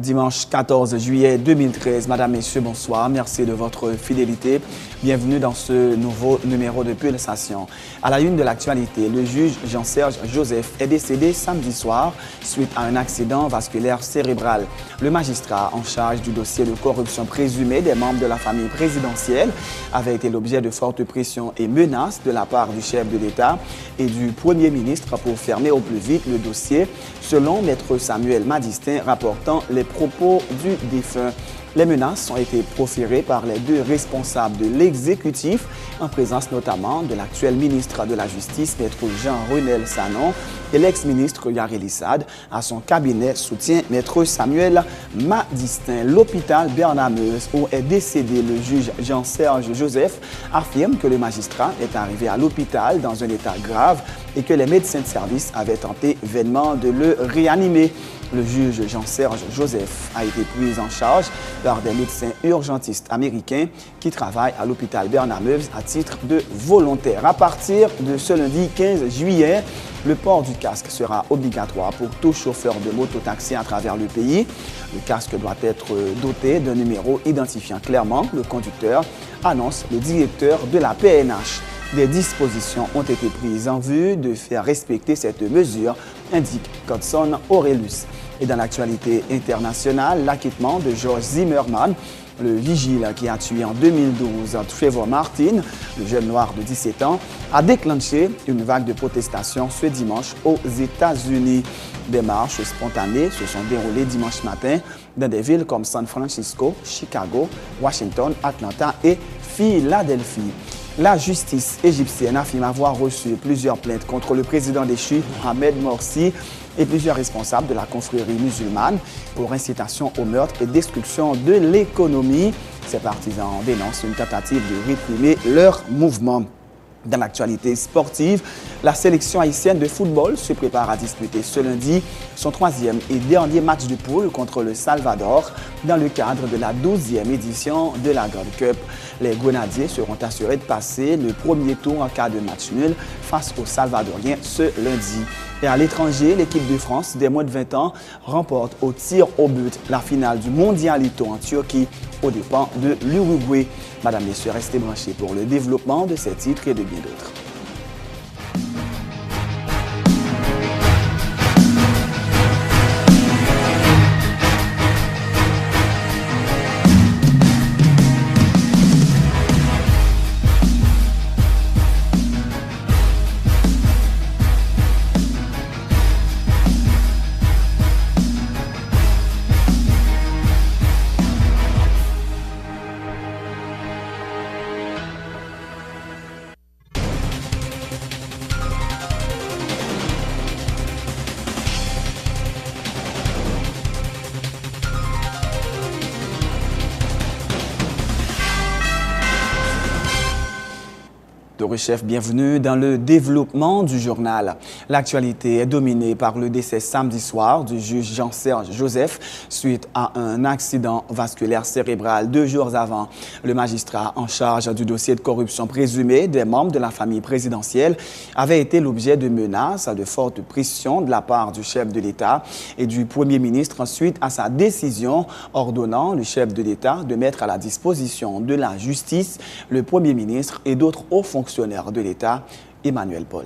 Dimanche 14 juillet 2013. Madame, Messieurs, bonsoir. Merci de votre fidélité. Bienvenue dans ce nouveau numéro de Pulsation. À la une de l'actualité, le juge Jean-Serge Joseph est décédé samedi soir suite à un accident vasculaire cérébral. Le magistrat en charge du dossier de corruption présumée des membres de la famille présidentielle avait été l'objet de fortes pressions et menaces de la part du chef de l'État et du Premier ministre pour fermer au plus vite le dossier, selon Maître Samuel Madistin rapportant les propos du défunt. Les menaces ont été proférées par les deux responsables de l'exécutif, en présence notamment de l'actuel ministre de la Justice, Maître Jean-Renel Sanon, et l'ex-ministre Gary Lissade. À son cabinet soutient Maître Samuel Madistin. L'hôpital Bernard-Meuse, où est décédé le juge Jean-Serge Joseph, affirme que le magistrat est arrivé à l'hôpital dans un état grave et que les médecins de service avaient tenté vainement de le réanimer. Le juge Jean-Serge Joseph a été pris en charge par des médecins urgentistes américains qui travaillent à l'hôpital Bernard-Meuse à titre de volontaire. À partir de ce lundi 15 juillet, le port du casque sera obligatoire pour tout chauffeur de mototaxi à travers le pays. Le casque doit être doté d'un numéro identifiant clairement le conducteur, annonce le directeur de la PNH. Des dispositions ont été prises en vue de faire respecter cette mesure, indique Godson Aurelius. Et dans l'actualité internationale, l'acquittement de George Zimmerman, le vigile qui a tué en 2012 Trayvon Martin, le jeune noir de 17 ans, a déclenché une vague de protestations ce dimanche aux États-Unis. Des marches spontanées se sont déroulées dimanche matin dans des villes comme San Francisco, Chicago, Washington, Atlanta et Philadelphie. La justice égyptienne affirme avoir reçu plusieurs plaintes contre le président déchu Mohamed Morsi et plusieurs responsables de la confrérie musulmane pour incitation au meurtre et destruction de l'économie. Ces partisans dénoncent une tentative de réprimer leur mouvement. Dans l'actualité sportive, la sélection haïtienne de football se prépare à disputer ce lundi son troisième et dernier match de poule contre le Salvador dans le cadre de la 12e édition de la Gold Cup. Les Grenadiers seront assurés de passer le premier tour en cas de match nul face aux Salvadoriens ce lundi. Et à l'étranger, l'équipe de France des moins de 20 ans remporte au tir au but la finale du Mondialito en Turquie aux dépens de l'Uruguay. Madame, Messieurs, restez branchés pour le développement de ces titres et de bien d'autres. Chef, bienvenue dans le développement du journal. L'actualité est dominée par le décès samedi soir du juge Jean-Serge Joseph suite à un accident vasculaire cérébral 2 jours avant. Le magistrat en charge du dossier de corruption présumée des membres de la famille présidentielle avait été l'objet de menaces, de fortes pressions de la part du chef de l'État et du Premier ministre suite à sa décision ordonnant le chef de l'État de mettre à la disposition de la justice le Premier ministre et d'autres hauts fonctionnaires de l'État, Emmanuel Paul.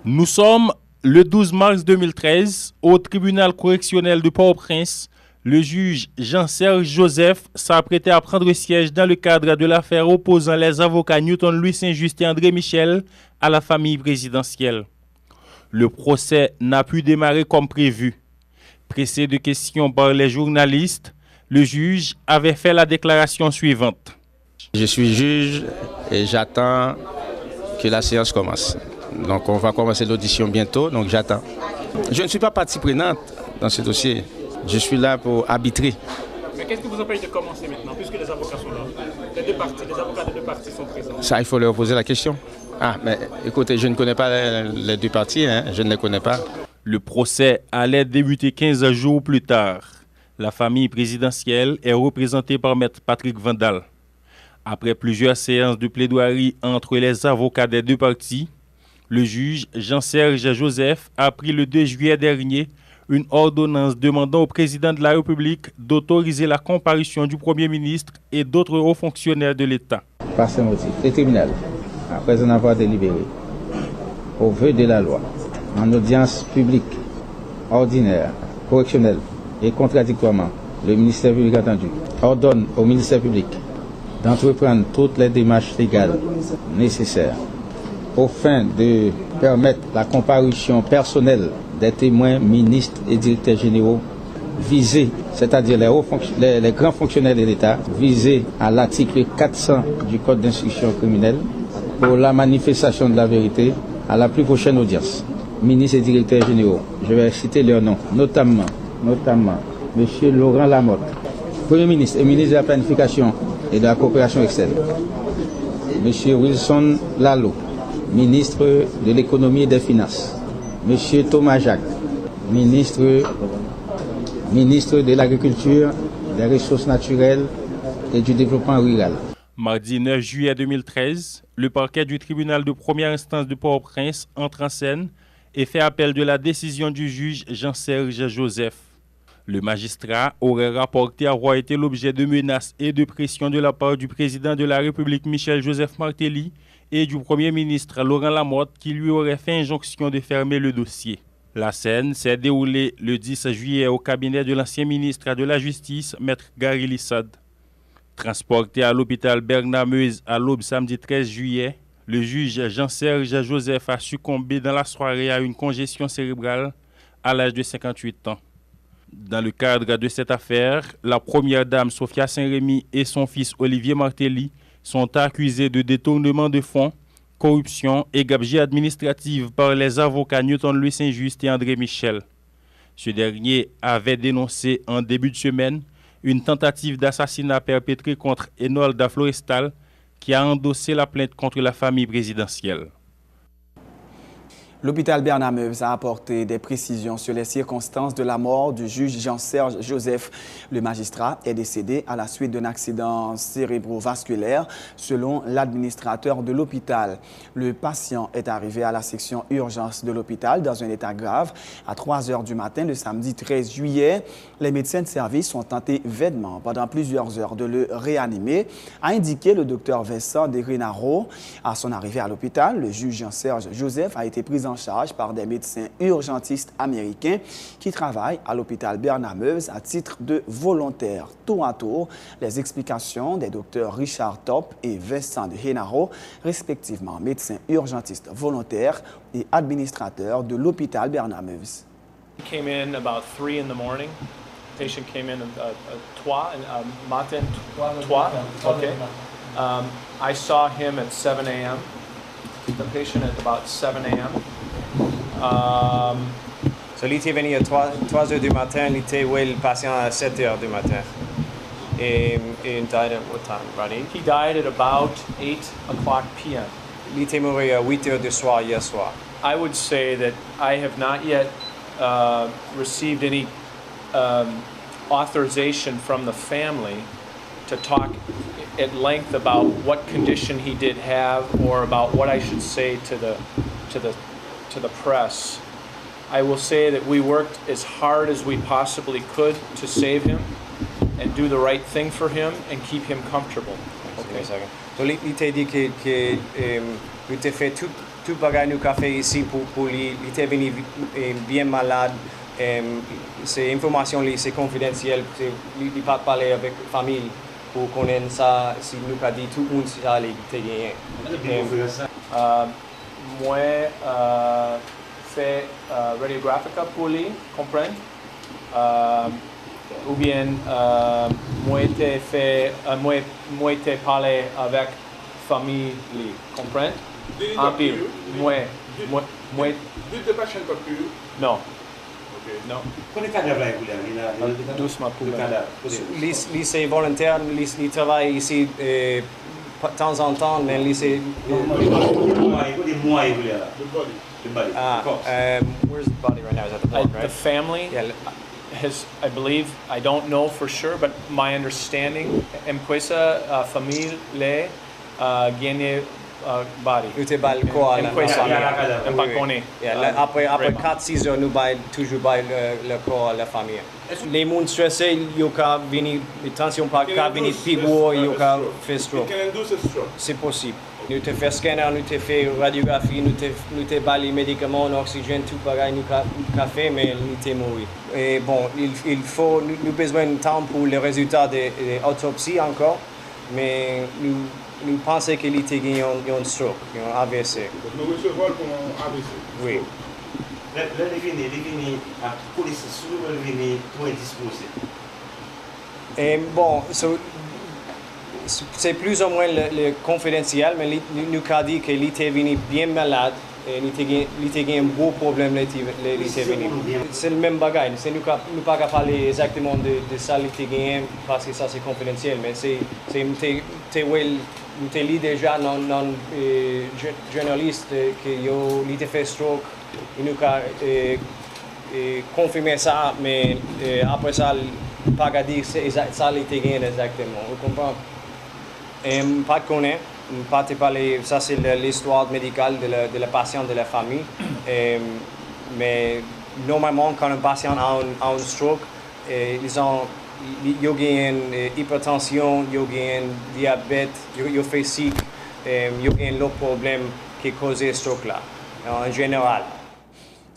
Nous sommes le 12 mars 2013 au tribunal correctionnel de Port-au-Prince. Le juge Jean-Serge Joseph s'apprêtait à prendre siège dans le cadre de l'affaire opposant les avocats Newton Louis Saint-Just et André Michel à la famille présidentielle. Le procès n'a pu démarrer comme prévu. Pressé de questions par les journalistes, le juge avait fait la déclaration suivante. Je suis juge et j'attends que la séance commence. Donc on va commencer l'audition bientôt, donc j'attends. Je ne suis pas partie prenante dans ce dossier. Je suis là pour arbitrer. Mais qu'est-ce qui vous empêche de commencer maintenant, puisque les avocats sont là? Les avocats des deux parties sont présents. Ça, il faut leur poser la question. Ah, mais écoutez, je ne connais pas les deux parties, hein, je ne les connais pas. Le procès allait débuter 15 jours plus tard. La famille présidentielle est représentée par Maître Patrick Vandal. Après plusieurs séances de plaidoirie entre les avocats des deux parties, le juge Jean-Serge Joseph a pris le 2 juillet dernier une ordonnance demandant au président de la République d'autoriser la comparution du Premier ministre et d'autres hauts fonctionnaires de l'État. Par ce motif, le tribunal, après en avoir délibéré, au vu de la loi, en audience publique, ordinaire, correctionnelle et contradictoirement, le ministère public attendu ordonne au ministère public d'entreprendre toutes les démarches légales nécessaires aux fins de permettre la comparution personnelle des témoins, ministres et directeurs généraux visés, c'est-à-dire les grands fonctionnaires de l'État, visés à l'article 400 du Code d'instruction criminelle pour la manifestation de la vérité à la plus prochaine audience. Ministres et directeurs généraux, je vais citer leurs noms, notamment M. Laurent Lamotte, Premier ministre et ministre de la Planification et de la Coopération externe, M. Wilson Lalo, ministre de l'Économie et des Finances, M. Thomas Jacques, ministre de l'Agriculture, des Ressources naturelles et du Développement rural. Mardi 9 juillet 2013, le parquet du tribunal de première instance de Port-au-Prince entre en scène et fait appel de la décision du juge Jean-Serge Joseph. Le magistrat aurait rapporté avoir été l'objet de menaces et de pressions de la part du président de la République Michel-Joseph Martelly et du Premier ministre Laurent Lamotte qui lui aurait fait injonction de fermer le dossier. La scène s'est déroulée le 10 juillet au cabinet de l'ancien ministre de la Justice, Maître Gary Lissad. Transporté à l'hôpital Bernard-Meuse à l'aube samedi 13 juillet, le juge Jean-Serge Joseph a succombé dans la soirée à une congestion cérébrale à l'âge de 58 ans. Dans le cadre de cette affaire, la première dame Sophia Saint-Rémy et son fils Olivier Martelly sont accusés de détournement de fonds, corruption et gabegie administrative par les avocats Newton-Louis Saint-Just et André Michel. Ce dernier avait dénoncé en début de semaine une tentative d'assassinat perpétrée contre Enolda Florestal qui a endossé la plainte contre la famille présidentielle. L'hôpital Bernard-Meuse a apporté des précisions sur les circonstances de la mort du juge Jean-Serge Joseph. Le magistrat est décédé à la suite d'un accident cérébrovasculaire, selon l'administrateur de l'hôpital. Le patient est arrivé à la section urgence de l'hôpital dans un état grave à 3 heures du matin le samedi 13 juillet. Les médecins de service ont tenté vainement pendant plusieurs heures de le réanimer, a indiqué le docteur Vincent Desrinaro. À son arrivée à l'hôpital, le juge Jean-Serge Joseph a été pris en charge par des médecins urgentistes américains qui travaillent à l'hôpital Bernard-Meuse à titre de volontaires. Tour à tour, les explications des docteurs Richard Top et Vincent de Henaro, respectivement médecins urgentistes volontaires et administrateurs de l'hôpital Bernard-Meuse. He came in about 3 in the morning. Patient came in matin, 3. Okay. I saw him at 7 a.m. The patient at about 7 a.m. So, il était venu à 3 heures du matin, il était où le patient à 7 heures du matin. Et il died at what time, Rodney? He died at about 8 o'clock p.m. Il était mort à 8 heures du soir hier soir. I would say that I have not yet received any authorization from the family to talk at length about what condition he did have or about what I should say to the press. I will say that we worked as hard as we possibly could to save him and do the right thing for him and keep him comfortable. Okay. Donc, il t'a dit que il t'a fait tout bagage nous qu'a fait ici pour lui. Il était venu bien malade. Ces informations c'est confidentiel. Il ne peut pas parler avec la famille pour connaître ça. Si nous a dit tout le monde ça allait bien. Moi fait radiographica pour lui, comprendre? Ou bien moi t'ai parlé avec famille, comprendre? En pile, moi. Deux patients pas plus. Non. Non. Quel cadavre là doucement pour lycée volontaire, il travaille ici de temps en temps, mais lycée. Where's the body right now? Is that the blood, right? The family has, I believe, I don't know for sure, but my understanding, empieza familia gagné body. Nous te bal corps En pas connaît. Après 4-6 heures, nous bail toujours le corps à la famille. Les gens stressés, ils ont venir, les tensions pas venir plus gros, ils ont fait stroke. C'est possible. Nous te fait scanner, nous te fait radiographie, nous te bal les médicaments, l'oxygène, tout pareil, nous café, mais nous te mourir. Et bon, il faut, nous besoin de temps pour les résultats de l'autopsie encore, mais nous pensons qu'il était gagné un stroke, un AVC. Nous recevons pour un AVC. Oui. Là, les vignes, la police souvent venir trop indisposée. Et bon, c'est plus ou moins le confidentiel, mais nous avons dit qu'il était venu bien malade et il était un gros problème. C'est le même bagage. Nous ne pouvons pas parler exactement de ça qu'il était gagné parce que ça c'est confidentiel, mais nous avons lu déjà dans journaliste qu'il était fait stroke. Il nous a confirmé ça, mais après ça, il n'a pas dit ça il était gagné exactement. Vous comprenez? Pas de connaître, pas de parler, ça c'est l'histoire médicale de la patiente, de la famille. Mais normalement, quand un patient a un stroke, ils ont une hypertension, ils ont un diabète, ils ont fait sick, ils ont un autre problème qui cause ce stroke-là, en général.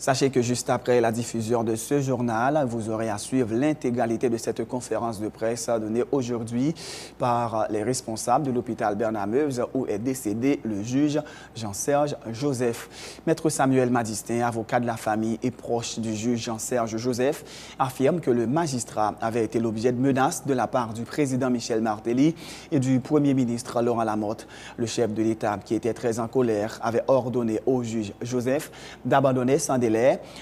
Sachez que juste après la diffusion de ce journal, vous aurez à suivre l'intégralité de cette conférence de presse donnée aujourd'hui par les responsables de l'hôpital Bernard-Meuse où est décédé le juge Jean-Serge Joseph. Maître Samuel Madistin, avocat de la famille et proche du juge Jean-Serge Joseph, affirme que le magistrat avait été l'objet de menaces de la part du président Michel Martelly et du premier ministre Laurent Lamotte. Le chef de l'État, qui était très en colère, avait ordonné au juge Joseph d'abandonner sans délai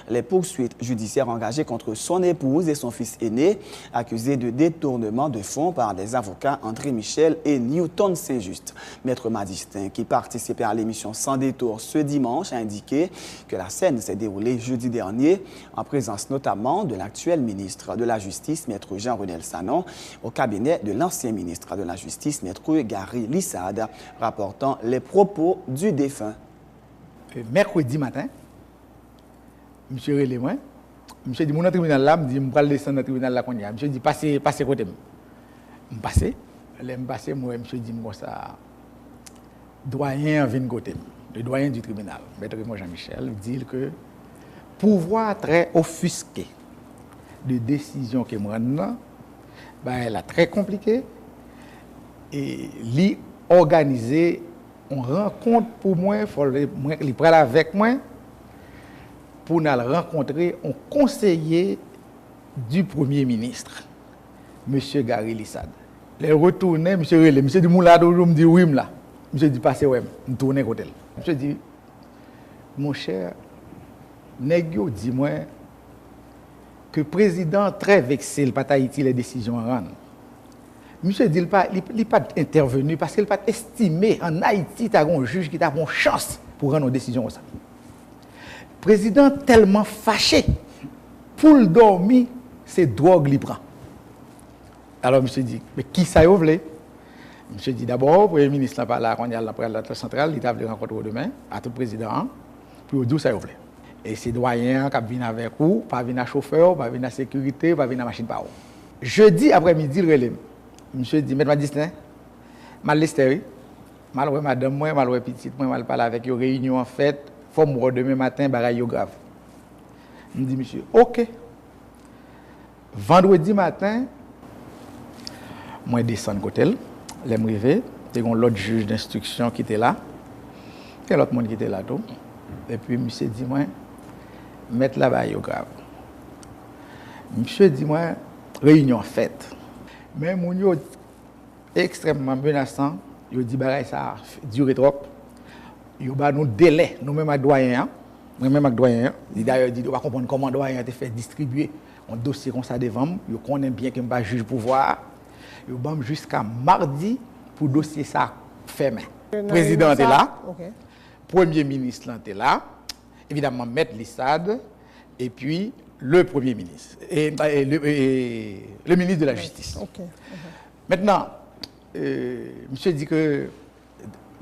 les poursuites judiciaires engagées contre son épouse et son fils aîné, accusés de détournement de fonds par des avocats André Michel et Newton Saint-Just. Maître Madistin, qui participait à l'émission Sans détour ce dimanche, a indiqué que la scène s'est déroulée jeudi dernier, en présence notamment de l'actuel ministre de la Justice, Maître Jean-Renel Sanon, au cabinet de l'ancien ministre de la Justice, Maître Gary Lissade, rapportant les propos du défunt. Mercredi matin, monsieur relé moi, monsieur dit mon tribunal là, me dit me aller descendre dans tribunal là qu'on y a. Monsieur dit passer côté me. Me passer, me passer moi monsieur dit comme ça doyen vient côté le doyen du tribunal, maître Jean-Michel dit que pouvoir très offusqué de décision que moi elle est très compliqué et li organiser on rencontre pour moi, il faut li prendre avec moi pour nous rencontrer un conseiller du Premier ministre, M. Gary Lissade. Les retourner, M. Relé, M. dit, Moula, me dit oui, là. M. dit, passez, ouais, je tourne côté. M. dit, mon cher, Negio, dis-moi que le président très vexé, il n'a pas Haïti les décisions à rendre. M. dit, il n'a pas intervenu parce qu'il n'a pas estimé en Haïti, il y a un juge qui a une chance pour rendre une décision comme ça. Le président tellement fâché pour le dormir, c'est drogue qu'il prend. Alors, monsieur dit, mais qui ça vous voulez? Monsieur dit d'abord, le Premier ministre n'a pas là, quand il y a la centrale, il a voulu rencontrer demain, à tout le président, puis il dit ça vous voulez. Et c'est doyen qui viennent avec vous, pas venir à chauffeur, pas venir à sécurité, pas venir à machine par où. Jeudi après-midi, le relais. Monsieur dit, maître Madistin, mal l'estéré, mal ouais madame, moi, mal ouais petite, moi, mal parler avec une réunion en fait. Faut me demain matin, bagaille grave. Je me dis, monsieur, ok. Vendredi matin, moi, je descends de côté, je me réveille, il y a l'autre juge d'instruction qui était là, et l'autre monde qui était là tout. Et puis, monsieur dit, moi, mettre la bagaille grave. Monsieur dit, moi, réunion faite. Mais mon yo extrêmement menaçant, il dit, bagaille ça dure trop. Il y a un délai, nous-mêmes à doyen, d'ailleurs, il va comprendre comment doyen a fait distribuer un dossier comme ça devant moi. Il connaît bien que je ne juge pouvoir. Il va jusqu'à mardi pour dossier ça fermé. Le président est là, le premier ministre est là, évidemment, Maître Lissade, et puis le premier ministre, et le ministre de la Justice. Maintenant, monsieur dit que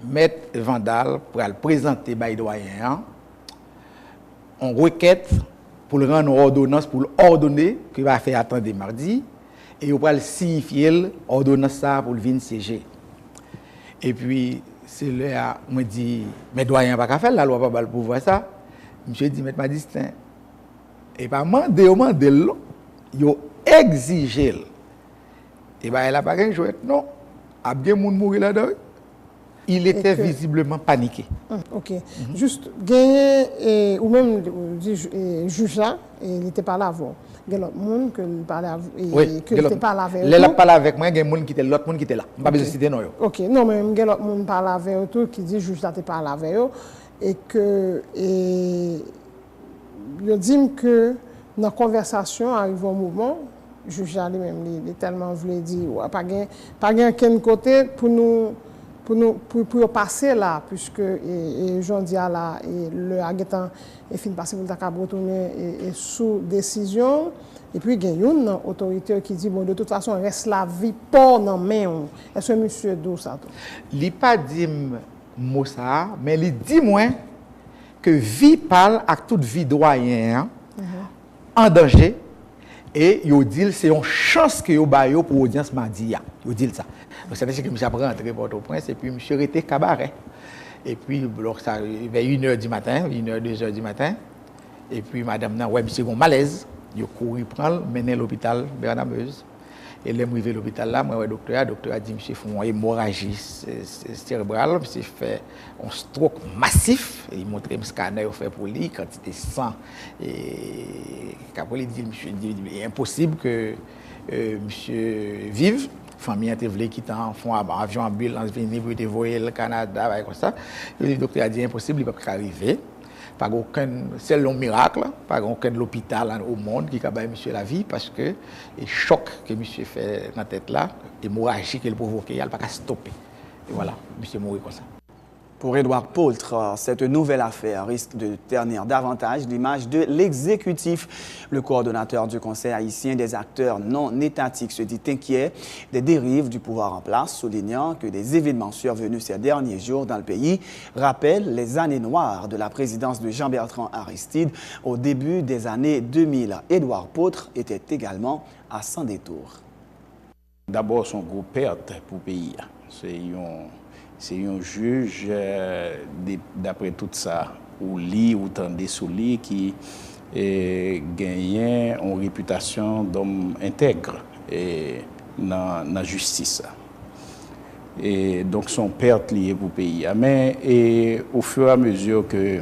Maître Vandal pour le présenter by doyen en requête pour le rendre ordonnance pour l'ordonner qu'il va faire attendre mardi et il va le signifier l'ordonnance ça pour le venir siéger. Et puis c'est là moi dit mais doyen pas qu'à faire la loi pas le pouvoir ça. Monsieur dit maître Madistin et pas mandé yo exiger et ben elle a pas gain jouet non a bien moun mourir là-dedans. Il était visiblement paniqué. OK. Juste gagné ou même juge là il n'était pas là avant. Il y a l'autre monde que parlait que n'était pas là avec. Il parlait avec moi, il y a monde qui était l'autre monde qui était là. Pas besoin de citer non yo. OK. Non mais il y a l'autre monde parlait avec tout qui dit juge là t'es pas là avec eux et que il dit que dans la conversation arrive un moment juge là lui-même il tellement voulait dire pas gain aucun côté pour passer là puisque j'en dis là et le agetan est fin passer pour ta retourner et sous décision et puis il y a une autorité qui dit bon de toute façon reste la vie pas dans main est-ce que monsieur d'où ça tout il pas dit mot ça mais il dit moins que vie parle à toute vie doyen en danger et il dit c'est une chance que yo ba yo pour audience mardi ya il dit ça. Donc c'est que monsieur après rentrer Port-au-Prince et puis monsieur était cabaret. Et puis alors ça vers 1h du matin, 1h 2h du matin et puis madame nan ouais monsieur gon malaise, il couru prendre mener l'hôpital Bernard-Meuse. Et les arrivé à l'hôpital là, moi docteur a dit monsieur font une hémorragie cérébrale, monsieur fait un stroke massif et il montre un scanner fait pour lui quantité de sang et qu'après il dit monsieur dit impossible que monsieur vive. Famille a voulu quitter en fond avion ambulance venir pour te voyer le Canada comme ça. Le docteur a dit impossible, il peut pas arriver. Pas aucun c'est un miracle, pas aucun hôpital au monde qui capable monsieur la vie parce que le choc que monsieur fait dans tête là, hémorragie qu'il provoque, il pas stopper. Et voilà, monsieur mourir comme ça. Pour Édouard Poultre, cette nouvelle affaire risque de ternir davantage l'image de l'exécutif. Le coordonnateur du Conseil haïtien des acteurs non étatiques se dit inquiet des dérives du pouvoir en place, soulignant que des événements survenus ces derniers jours dans le pays rappellent les années noires de la présidence de Jean-Bertrand Aristide au début des années 2000. Édouard Poultre était également à son détour. D'abord, son gros perte pour le pays. C'est un juge, d'après tout ça, ou lit ou tendait sous lit, qui gagnait une réputation d'homme intègre dans la justice. Et donc, son perte liée pour le pays. Mais au fur et à mesure que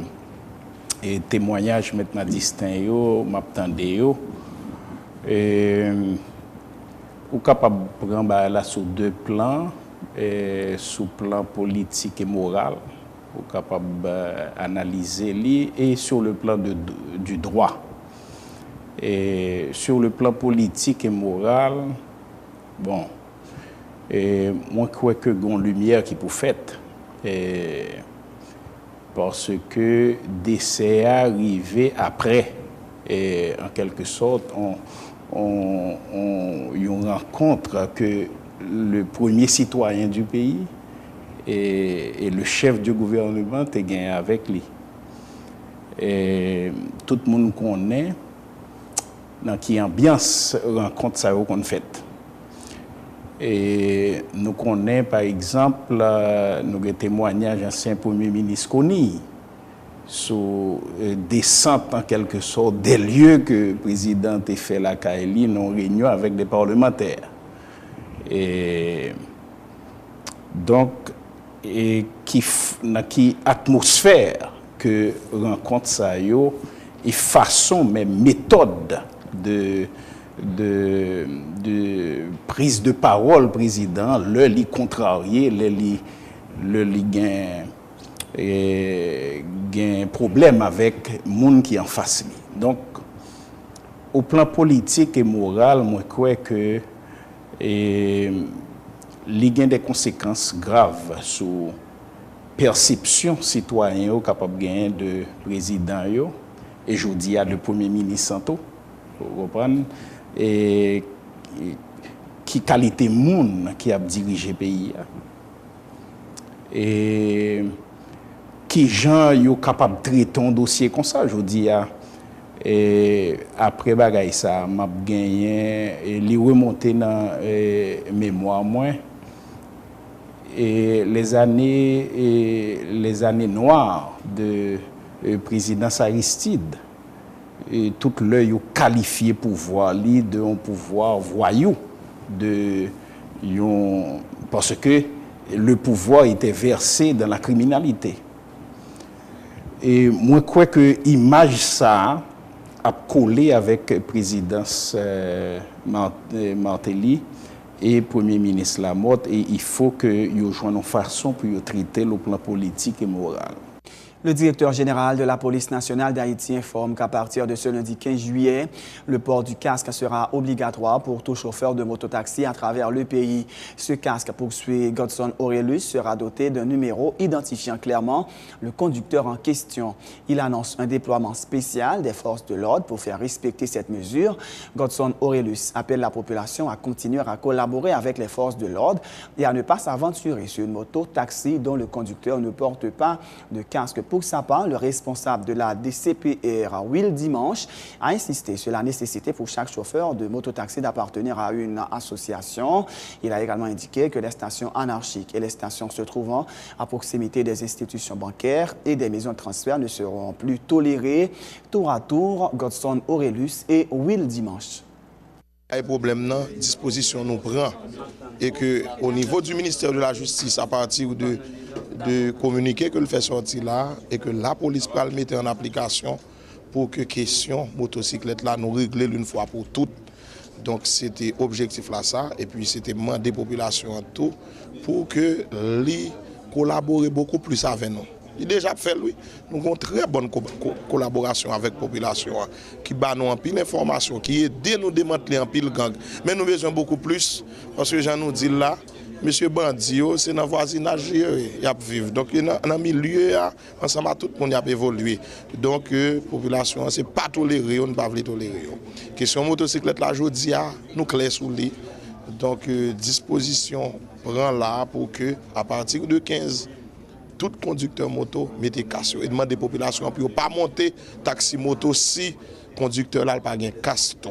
les témoignages maintenant distincts, m'attendais, ou capable de prendre là sur deux plans. Sous plan politique et moral, pour capable analyser lui et sur le plan du droit. Et sur le plan politique et moral, bon, moi je crois que une lumière qui peut faite parce que décès arrivé après et en quelque sorte on rencontre que le premier citoyen du pays et le chef du gouvernement te gagné avec lui. Et tout le monde connaît dans quelle ambiance rencontre ça qu'on fait. Et nous connaissons par exemple nos témoignages ancien premier ministre Kony sur descente en quelque sorte des lieux que le président a fait la Kaili non réunion avec des parlementaires. Et donc, qui atmosphère que rencontre ça yo, et façon même méthode de prise de parole président, le li contrarié, le li gain problème avec monde qui en face. Donc, au plan politique et moral, moi je crois que il y a des conséquences graves sur la perception citoyenne capable de gagner de président et je dis à le premier ministre Santo, vous comprenez, et qui qualité monde qui a dirigé le pays. Et qui gens sont capables de traiter un dossier comme ça, je dis. Et après bagay ça, m'a gagné et li remonter dans mémoire moi. Et les années noires de présidence Aristide, et tout l'œil qualifié pouvoir de un pouvoir voyou parce que le pouvoir était versé dans la criminalité. Et moi je crois que l'image ça a collé avec la présidence Martelly et Premier ministre Lamotte, et il faut que nous joignent une façon pour traiter le plan politique et moral. Le directeur général de la police nationale d'Haïti informe qu'à partir de ce lundi 15 juillet, le port du casque sera obligatoire pour tout chauffeur de mototaxi à travers le pays. Ce casque, poursuit Godson Aurelius, sera doté d'un numéro identifiant clairement le conducteur en question. Il annonce un déploiement spécial des forces de l'ordre pour faire respecter cette mesure. Godson Aurelius appelle la population à continuer à collaborer avec les forces de l'ordre et à ne pas s'aventurer sur une moto-taxi dont le conducteur ne porte pas de casque. Pour sa part, le responsable de la DCPR, Will Dimanche, a insisté sur la nécessité pour chaque chauffeur de mototaxi d'appartenir à une association. Il a également indiqué que les stations anarchiques et les stations se trouvant à proximité des institutions bancaires et des maisons de transfert ne seront plus tolérées. Tour à tour, Godson Aurelius et Will Dimanche. Les problèmes, disposition nous prend et que au niveau du ministère de la Justice, à partir de communiquer que le fait sortir là et que la police peut le mettre en application pour que question motocyclette là nous régler une fois pour toutes. Donc c'était objectif là ça et puis c'était demander population en tout pour que les collaborer beaucoup plus avec nous. Il a déjà fait lui. Nous avons une très bonne collaboration avec la population qui bat nous en pile d'informations, qui aide nous à démanteler en pile gang. Mais nous avons besoin beaucoup plus parce que Jean nous dit là, monsieur Bandio, c'est dans le voisinage qu'il a vivre. Donc dans le milieu, ensemble tout le monde a évolué. Donc la population, ce n'est pas toléré, on ne peut pas tolérer. Question motocyclette là, je dis, nous clair sous lui. Donc disposition prend là pour que à partir de 15, tout conducteur moto mette casque et demande des populations pour ne pas monter taxi moto si le conducteur n'a pas de casque.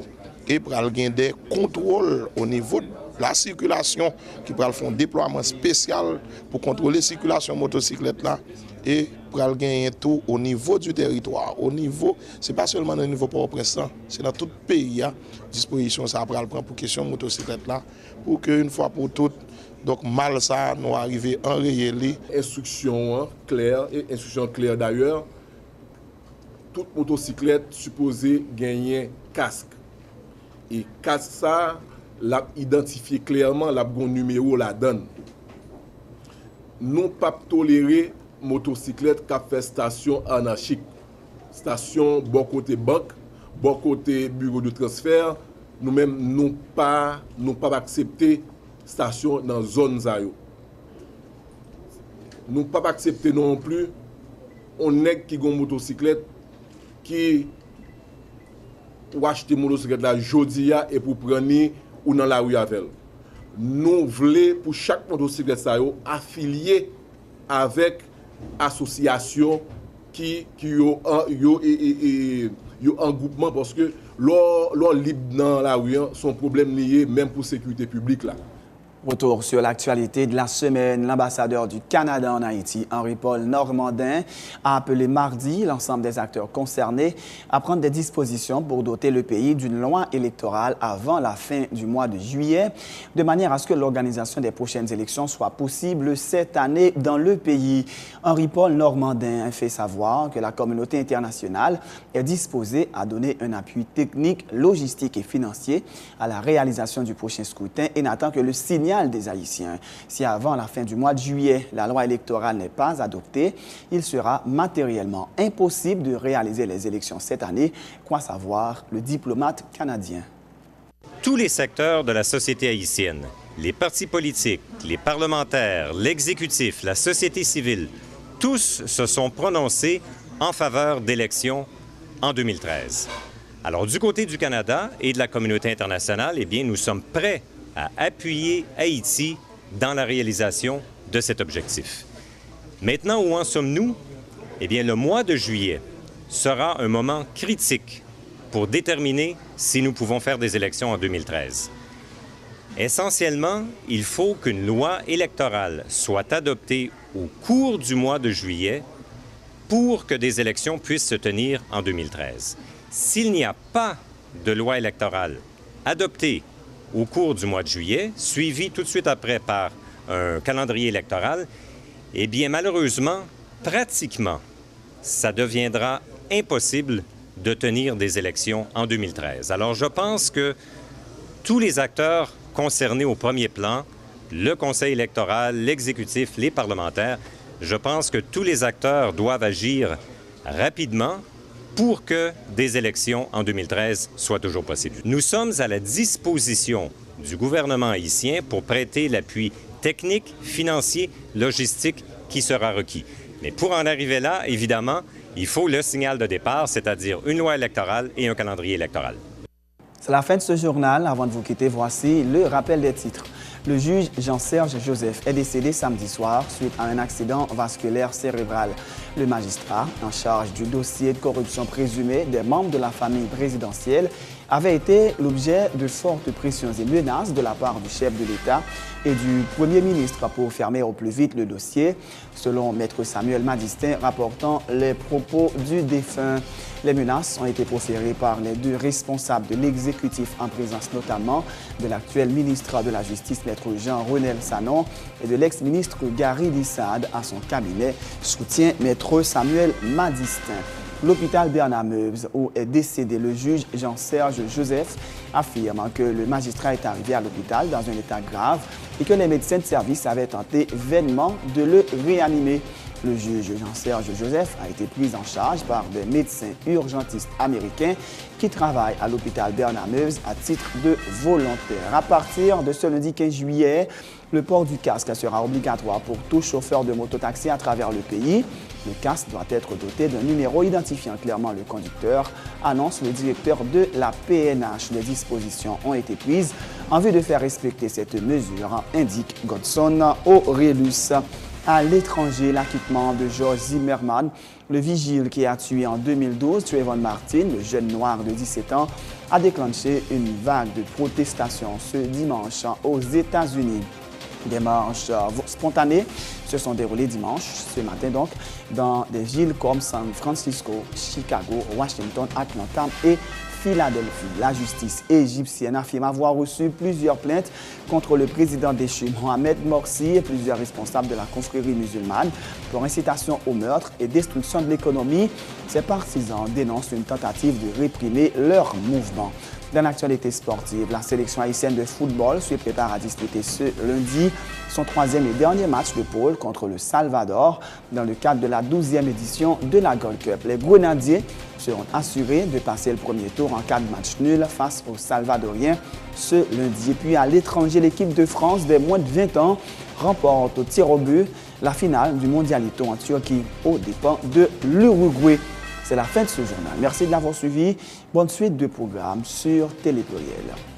Et pour avoir des contrôles au niveau de la circulation, qui pourra faire un déploiement spécial pour contrôler la circulation motocyclette là et pour gagner tout au niveau du territoire. Au niveau, c'est pas seulement au niveau Port-au-Prince, c'est dans tout le pays. Disposition ça pour prendre pour question motocyclette là pour qu'une fois pour toutes. Donc mal ça, nous arrivons à enrayer. Instruction claire, et instruction claire d'ailleurs, toute motocyclette supposée gagner casque. Et casque ça, l'a identifié clairement, l'a bon numéro la donne. Nous pas tolérer motocyclette qui fait station anarchique. Station bon côté banque, bon côté bureau de transfert, nous-mêmes nous pas accepter station dans la zone Zayo. Nous ne pouvons pas accepter non plus on est qui a une motocyclette qui ou acheter motocyclette la jodia et pour prendre ou dans la rue avec elle. Nous voulons pour chaque motocyclette ça affilié avec association qui yo en groupement parce que l'on libre dans la rue son problème lié même pour sécurité publique là. Retour sur l'actualité de la semaine. L'ambassadeur du Canada en Haïti, Henri-Paul Normandin, a appelé mardi l'ensemble des acteurs concernés à prendre des dispositions pour doter le pays d'une loi électorale avant la fin du mois de juillet, de manière à ce que l'organisation des prochaines élections soit possible cette année dans le pays. Henri-Paul Normandin a fait savoir que la communauté internationale est disposée à donner un appui technique, logistique et financier à la réalisation du prochain scrutin et n'attend que le signal des Haïtiens. Si avant la fin du mois de juillet, la loi électorale n'est pas adoptée, il sera matériellement impossible de réaliser les élections cette année, quoi savoir le diplomate canadien. Tous les secteurs de la société haïtienne, les partis politiques, les parlementaires, l'exécutif, la société civile, tous se sont prononcés en faveur d'élections en 2013. Alors, du côté du Canada et de la communauté internationale, eh bien, nous sommes prêts à appuyer Haïti dans la réalisation de cet objectif. Maintenant, où en sommes-nous? Eh bien, le mois de juillet sera un moment critique pour déterminer si nous pouvons faire des élections en 2013. Essentiellement, il faut qu'une loi électorale soit adoptée au cours du mois de juillet pour que des élections puissent se tenir en 2013. S'il n'y a pas de loi électorale adoptée au cours du mois de juillet, suivie tout de suite après par un calendrier électoral, eh bien, malheureusement, pratiquement, ça deviendra impossible de tenir des élections en 2013. Alors, je pense que tous les acteurs concernés au premier plan, le Conseil électoral, l'exécutif, les parlementaires, je pense que tous les acteurs doivent agir rapidement pour que des élections en 2013 soient toujours possibles. Nous sommes à la disposition du gouvernement haïtien pour prêter l'appui technique, financier, logistique qui sera requis. Mais pour en arriver là, évidemment, il faut le signal de départ, c'est-à-dire une loi électorale et un calendrier électoral. C'est la fin de ce journal. Avant de vous quitter, voici le rappel des titres. Le juge Jean-Serge Joseph est décédé samedi soir suite à un accident vasculaire cérébral. Le magistrat en charge du dossier de corruption présumée des membres de la famille présidentielle avait été l'objet de fortes pressions et menaces de la part du chef de l'État et du Premier ministre pour fermer au plus vite le dossier, selon Maître Samuel Madistin rapportant les propos du défunt. Les menaces ont été proférées par les deux responsables de l'exécutif en présence notamment de l'actuel ministre de la Justice, Maître Jean-Renel Sanon, et de l'ex-ministre Gary Lissade à son cabinet, soutient Maître Samuel Madistin. L'hôpital Bernard-Meuse, où est décédé le juge Jean-Serge Joseph, affirme que le magistrat est arrivé à l'hôpital dans un état grave et que les médecins de service avaient tenté vainement de le réanimer. Le juge Jean-Serge Joseph a été pris en charge par des médecins urgentistes américains qui travaillent à l'hôpital Bernard-Meuse à titre de volontaire. À partir de ce lundi 15 juillet, le port du casque sera obligatoire pour tout chauffeur de mototaxi à travers le pays. Le casque doit être doté d'un numéro identifiant clairement le conducteur, annonce le directeur de la PNH. Les dispositions ont été prises en vue de faire respecter cette mesure, indique Godson Aurelius. À l'étranger, l'acquittement de George Zimmerman, le vigile qui a tué en 2012 Trayvon Martin, le jeune noir de 17 ans, a déclenché une vague de protestations ce dimanche aux États-Unis. Des marches spontanées se sont déroulées dimanche, ce matin donc, dans des villes comme San Francisco, Chicago, Washington, Atlanta et Philadelphie. La justice égyptienne affirme avoir reçu plusieurs plaintes contre le président déchu Mohamed Morsi et plusieurs responsables de la confrérie musulmane pour incitation au meurtre et destruction de l'économie. Ses partisans dénoncent une tentative de réprimer leur mouvement. Dans l'actualité sportive, la sélection haïtienne de football se prépare à disputer ce lundi son troisième et dernier match de poule contre le Salvador dans le cadre de la 12e édition de la Gold Cup. Les Grenadiers seront assurés de passer le premier tour en cas de match nul face aux Salvadoriens ce lundi. Et puis à l'étranger, l'équipe de France des moins de 20 ans remporte au tir au but la finale du Mondialito en Turquie aux dépens de l'Uruguay. C'est la fin de ce journal. Merci de l'avoir suivi. Bonne suite de programmes sur Télé Pluriel.